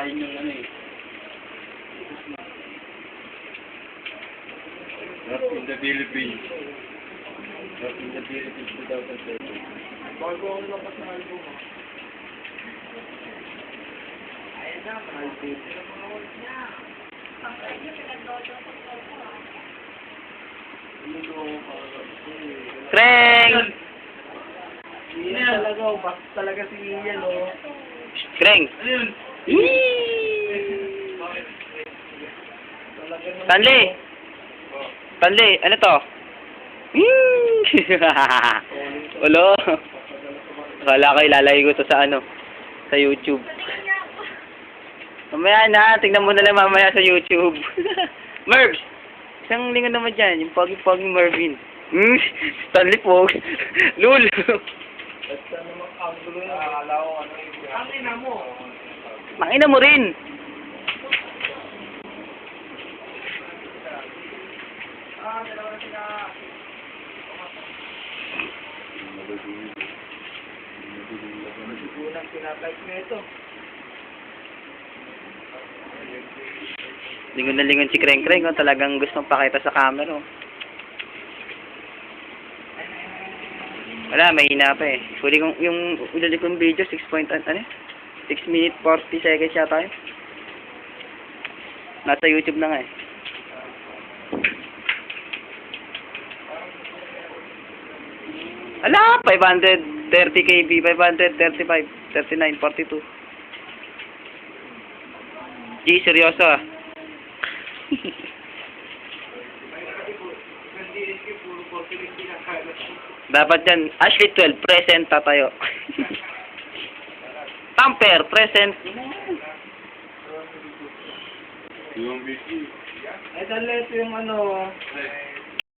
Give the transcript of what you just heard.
sayang yung ano eh. Rap in the Philippines. Rap in the Philippines 2007. Bago ang labas na album mo. Ayan na, album. Kreng! Iyan talaga, basta talaga si Ian, oh. Kreng! Ano yun? Stanley! Stanley, ano to? Ulo! Wala ko, ilalagay ko to sa ano, sa YouTube. Mamaya na, tingnan mo na lang mamaya sa YouTube. Mervs! Isang linggo naman dyan, yung pogi-pogi Mervin. Stanley po. Lul! Basta naman ang gulo na. Akala ko ano yung... Ang ina mo! Makina mo rin! Dalawa na sila. Unang tinatype na ito. Lingon na lingon si Kreng Kreng, oh. Talagang gustong pakita sa camera, oh. Wala, mahina pa eh. Huli kong, yung ulali kong video, 6 minutes 40 seconds yata yun. Nasa YouTube na nga eh. Ala, 530 KB, 535, 39, 42. G, seryoso ah. Dapat yan, Ashley 12, present tayo. Tamper, present. Yung busy. Ito yung ano,